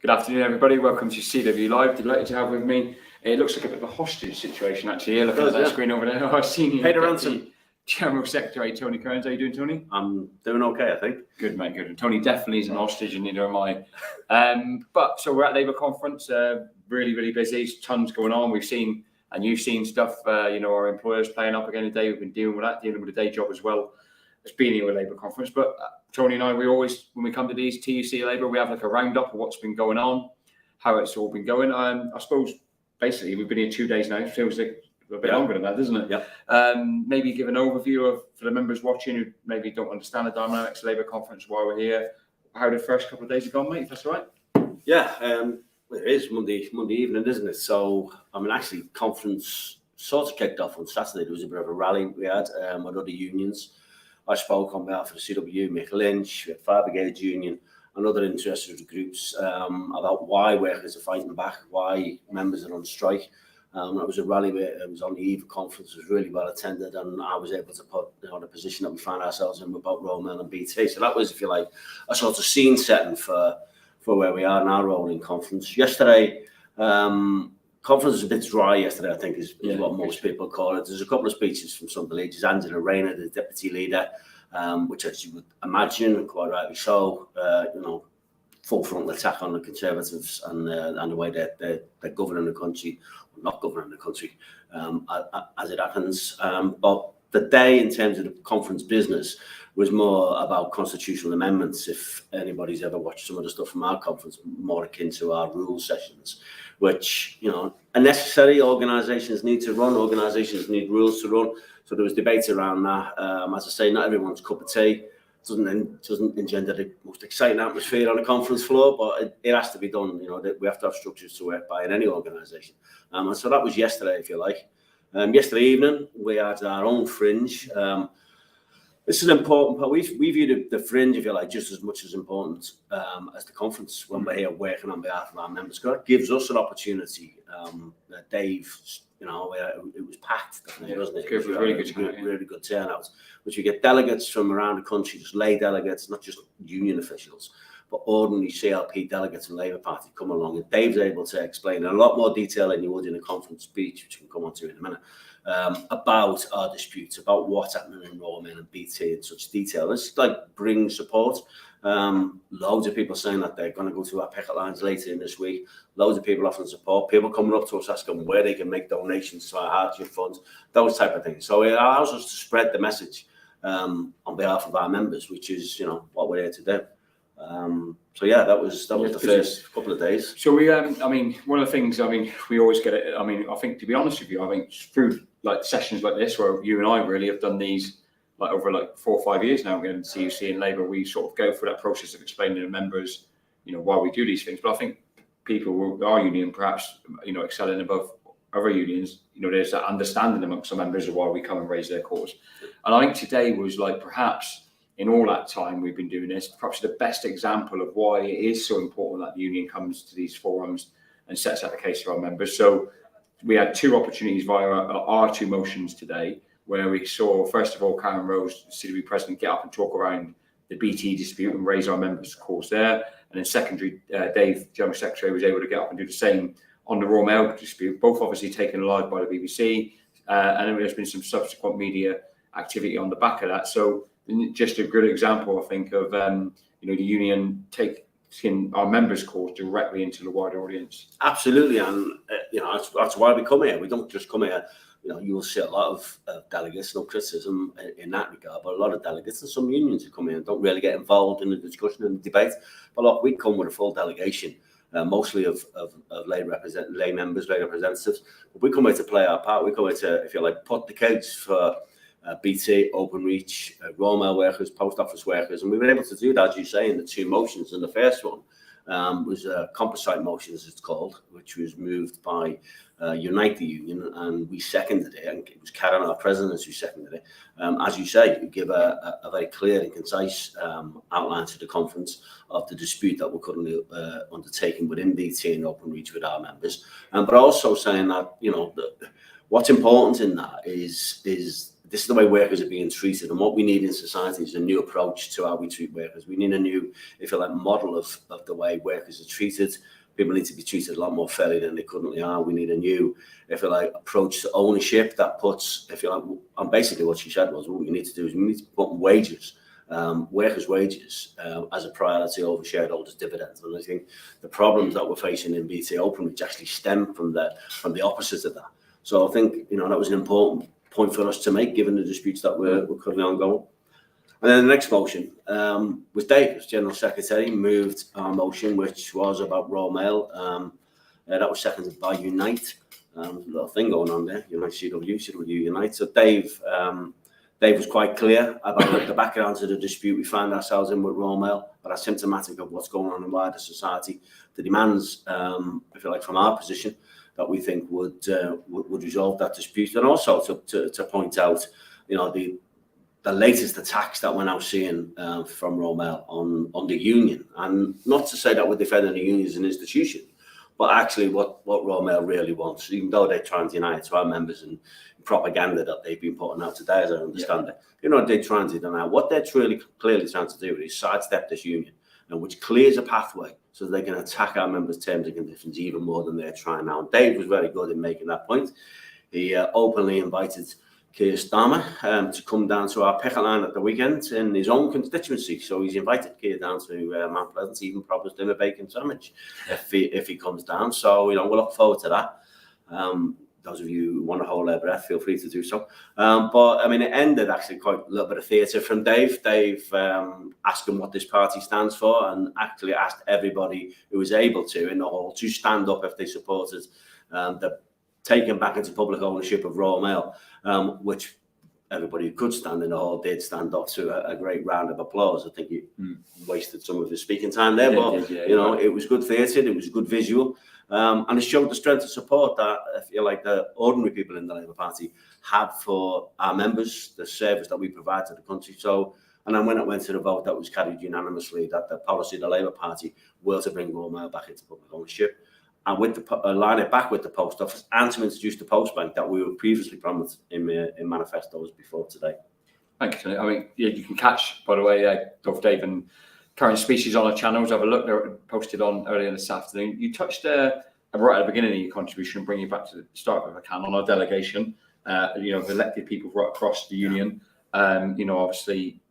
Good afternoon, everybody. Welcome to CW Live. Delighted to have with me. It looks like a bit of a hostage situation, actually. Here, looking at that screen over there. Our senior Paid a ransom. General Secretary Tony Kearns. How you doing, Tony? I'm doing okay, I think. Good, mate. Good. And Tony definitely isn't hostage, and neither am I. So we're at Labour conference. Really busy. Tons going on. We've seen, and you've seen stuff. Our employers playing up again today. We've been dealing with that, dealing with a day job as well. It's been here with Labour conference, but Tony and I, we always, when we come to these TUC Labour, we have like a roundup of what's been going on, how it's all been going. I suppose basically we've been here 2 days now. It feels like a bit longer than that, doesn't it? Yeah. Maybe give an overview for the members watching who maybe don't understand the dynamics of Labour conference while we're here. How the first couple of days have gone, mate? If that's all right. Yeah. It is Monday evening, isn't it? So actually, conference sort of kicked off on Saturday. There was a bit of a rally we had with other unions. I spoke on behalf of the CW, Mick Lynch, we had Fire Brigade Union and other interested groups about why workers are fighting back, why members are on strike. It was a rally where it was on the eve of conference, it was really well attended, and I was able to put the position that we find ourselves in about Roman and BT. So that was, if you like, a sort of scene setting for where we are now rolling conference. Yesterday, conference was a bit dry yesterday, I think, is what most people call it. There's a couple of speeches from some of the leaders. Angela Rayner, the deputy leader, which, as you would imagine, quite rightly so, full frontal attack on the Conservatives and the way they're governing the country, or not governing the country, as it happens. But the day, in terms of the conference business, was more about constitutional amendments. If anybody's ever watched some of the stuff from our conference, more akin to our rules sessions, which, are necessary. Organisations need to run. Organisations need rules to run. So there was debate around that. As I say, not everyone's cup of tea. Doesn't engender the most exciting atmosphere on a conference floor, but it has to be done. We have to have structures to work by in any organisation. And so that was yesterday, if you like. Yesterday evening, we had our own fringe. This is an important part. We view the fringe, if you like, just as much as important as the conference when we're here working on behalf of our members. Because it gives us an opportunity. Dave, it was packed, wasn't it? It was really good turnout. Which we get delegates from around the country, just lay delegates, not just union officials, but ordinary CLP delegates and Labour Party come along. And Dave's able to explain in a lot more detail than you would in a conference speech, which we can come on to in a minute, about our disputes, about what's happening in Roman and BT in such detail. This brings support. Loads of people saying that they're going to go to our picket lines later in this week. Loads of people offering support. People coming up to us asking where they can make donations to our hardship funds, those type of things. So it allows us to spread the message on behalf of our members, which is what we're here to do. That was the first couple of days. So we, one of the things, we always get it. I think, to be honest with you, through sessions like this, where you and I really have done these over 4 or 5 years now, getting to TUC and Labour, we sort of go through that process of explaining to members, why we do these things. But I think people, our union, perhaps, excelling above other unions, there's that understanding amongst the members of why we come and raise their cause. And I think today was perhaps, in all that time we've been doing this, perhaps the best example of why it is so important that the union comes to these forums and sets out the case for our members. So we had 2 opportunities via our 2 motions today, where we saw, first of all, Karen Rose, the CW president, get up and talk around the BT dispute and raise our members' cause there. And then secondary, Dave, General Secretary, was able to get up and do the same on the Royal Mail dispute, both obviously taken alive by the BBC. And then there's been some subsequent media activity on the back of that. So just a good example, I think, of the union taking our members' cause directly into the wider audience. Absolutely, and that's why we come here. We don't just come here. You will see a lot of delegates, no criticism in that regard, but a lot of delegates and some unions who come in and don't really get involved in the discussion and the debate. But look, we come with a full delegation, mostly of lay members, lay representatives. But we come here to play our part. We come here to, if you like, put the case for BT, Openreach, Royal Mail workers, post office workers, and we were able to do that, as you say, in the 2 motions. And the first one was a composite motion, as it's called, which was moved by Unite the Union, and we seconded it. And it was Karen, our president, who seconded it. As you say, you give a very clear and concise outline to the conference of the dispute that we're currently undertaking within BT and Openreach with our members, but also saying that what's important in that is this is the way workers are being treated, and what we need in society is a new approach to how we treat workers. We need a new, if you like, model of the way workers are treated. People need to be treated a lot more fairly than they currently are. We need a new, if you like, approach to ownership that puts, if you like, and basically what she said was, what we need to do is we need to put wages, workers' wages, as a priority over shareholders' dividends. And I think the problems that we're facing in BT Open, which actually stem from the opposite of that. So I think, you know, that was an important point for us to make, given the disputes that we're currently ongoing. And then the next motion was Dave, as General Secretary, moved our motion, which was about Royal Mail. That was seconded by Unite. Little thing going on there, Unite CW Unite. So Dave was quite clear about the background to the dispute we found ourselves in with Royal Mail, but are symptomatic of what's going on in wider society. The demands, if you like, from our position, that we think would resolve that dispute, and also to point out, you know, the latest attacks that we're now seeing from Royal Mail on the union, and not to say that we're defending the union as an institution, but actually what Royal Mail really wants, even though they're trying to unite to our members and propaganda that they've been putting out today, as I understand it, you know, they're trying to deny. What they're really clearly trying to do is sidestep this union, and which clears a pathway so they can attack our members' terms and conditions even more than they're trying now. And Dave was very good in making that point. He openly invited Keir Starmer to come down to our picket line at the weekend in his own constituency. So he's invited Keir down to Mount Pleasant, even promised him a bacon sandwich if he comes down. So, you know, we'll look forward to that. Those of you who want to hold their breath, feel free to do so. But I mean, it ended actually quite a little bit of theatre from Dave. Dave asked him what this party stands for, and actually asked everybody who was able to in the hall to stand up if they supported the taking back into public ownership of Royal Mail, which everybody who could stand in the hall did stand up to a great round of applause. I think he wasted some of his speaking time there, but you know, it was good theatre, it was a good visual, and it showed the strength of support that, I feel like, the ordinary people in the Labour Party have for our members, the service that we provide to the country. So, and then when it went to the vote, that was carried unanimously, that the policy of the Labour Party were to bring Royal Mail back into public ownership, and with the line it back with the post office, and to introduce the post bank that we were previously promised in manifestos before today. Thank you. I mean, yeah, you can catch, by the way, both Dave and Kearns speeches on our channels. Have a look. They're posted on earlier this afternoon. You touched right at the beginning of your contribution, bringing you back to the start if I can, on our delegation. You know, of elected people right across the union. You know, obviously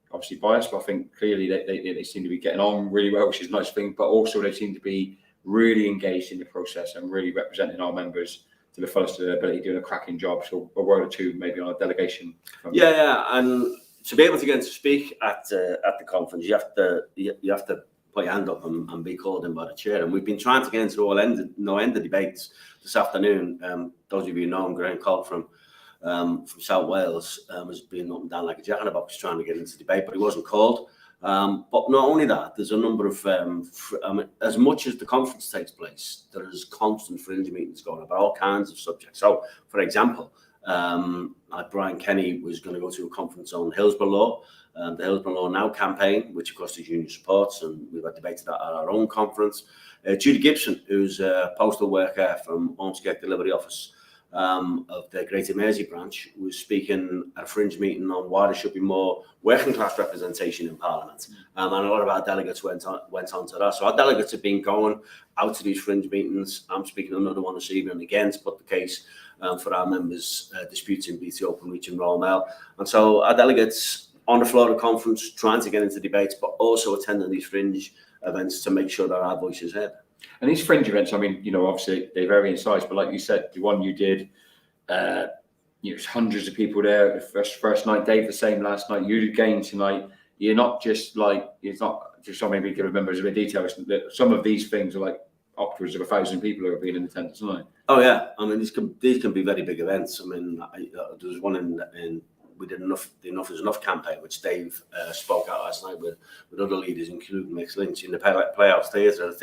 biased, but I think clearly they seem to be getting on really well, which is a nice thing. But also they seem to be really engaged in the process and really representing our members to the fullest of their ability, doing a cracking job. So a word or two maybe on a delegation. Yeah, and to be able to get to speak at the conference, you have to put your hand up and be called in by the chair. And we've been trying to get into no end of debates this afternoon. Those of you who know, Graham Cole from South Wales has been up and down like a jack in a box trying to get into debate, but he wasn't called. But not only that, there's a number of, as much as the conference takes place, there is constant fringe meetings going about all kinds of subjects. So, for example, like Brian Kenny was going to go to a conference on Hillsborough Law, the Hillsborough Law Now campaign, which of course is union supports, and we've had debated that at our own conference. Judy Gibson, who's a postal worker from Ormskirk Delivery Office of the Greater Mersey branch, was speaking at a fringe meeting on why there should be more working class representation in Parliament. And a lot of our delegates went on to that. So our delegates have been going out to these fringe meetings. I'm speaking another one this evening again to put the case for our members disputing BT Open Reach and Royal Mail. And so our delegates on the floor of the conference trying to get into debates, but also attending these fringe events to make sure that our voice is heard. And these fringe events, I mean, you know, obviously they vary in size, but like you said, the one you did, you know, hundreds of people there. The first night, Dave, the same last night. You again tonight. You're not just like, it's not just so maybe give members a bit of detail. Some of these things are like upwards of 1,000 people who have been in attendance tonight. Oh yeah, I mean these can be very big events. I mean, there was one in we did enough is enough campaign, which Dave spoke out last night with other leaders, including Mick Lynch in the Playhouse Theatre. I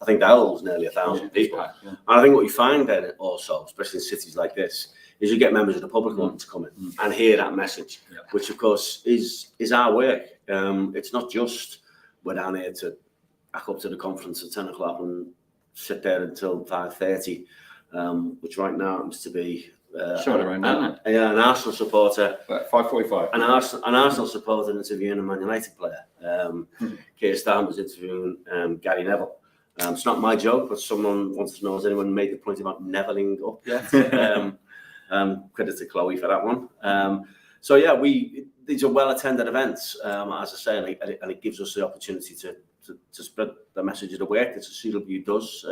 think that holds nearly 1,000 people. Yeah. And I think what you find then also, especially in cities like this, is you get members of the public wanting to come in and hear that message, which of course is our work. It's not just we're down here to back up to the conference at 10 o'clock and sit there until 5:30, which right now happens to be Somewhere around that. Yeah, an Arsenal supporter. 5:45. An Arsenal supporter interviewing a Man United player. Keir Starmer was interviewing Gary Neville. It's not my joke, but someone wants to know, has anyone made the point about Nevilling up yet? Credit to Chloe for that one. So yeah, these are well-attended events, as I say, and it gives us the opportunity to spread the message of the work that the CW does,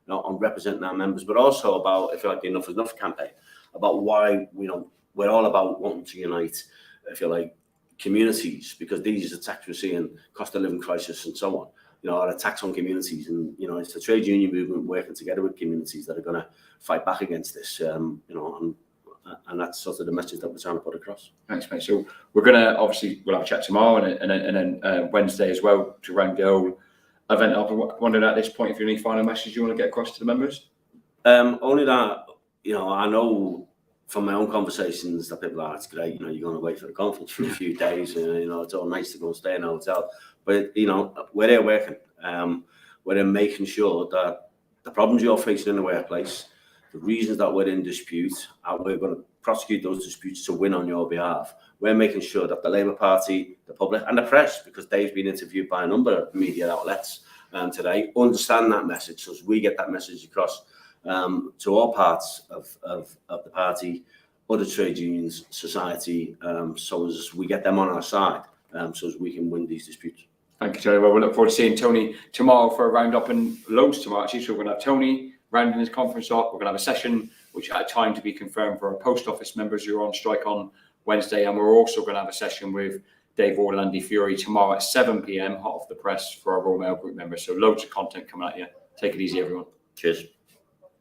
on representing our members, but also about, if you like, the Enough is Enough campaign, about why we're all about wanting to unite, if you like, communities, because these attacks we're seeing, cost of living crisis and so on, are attacks on communities, and it's the trade union movement working together with communities that are going to fight back against this, and that's sort of the message that we're trying to put across. Thanks, mate. So we're going to, obviously, we'll have a chat tomorrow and then Wednesday as well to round the whole event up. I'm wondering at this point if you have any final message you want to get across to the members? Only that, I know from my own conversations that people are, it's great, you're going to wait for the conference for a few days, it's all nice to go and stay in a hotel. But, we're there working. We're there making sure that the problems you're facing in the workplace, the reasons that we're in dispute, and we're going to prosecute those disputes to win on your behalf. We're making sure that the Labour Party, the public, and the press, because Dave's been interviewed by a number of media outlets today, understand that message. So as we get that message across to all parts of the party, other trade unions, society, so as we get them on our side, so as we can win these disputes. Thank you, Tony. Well, we look forward to seeing Tony tomorrow for a round up, and loads tomorrow, actually. So we're going to have Tony rounding his conference up. We're going to have a session, which at a time to be confirmed, for our post office members who are on strike on Wednesday. And we're also going to have a session with Dave Ward and Andy Fury tomorrow at 7 p.m, hot off the press, for our Royal Mail Group members. So loads of content coming at you. Take it easy, everyone. Cheers.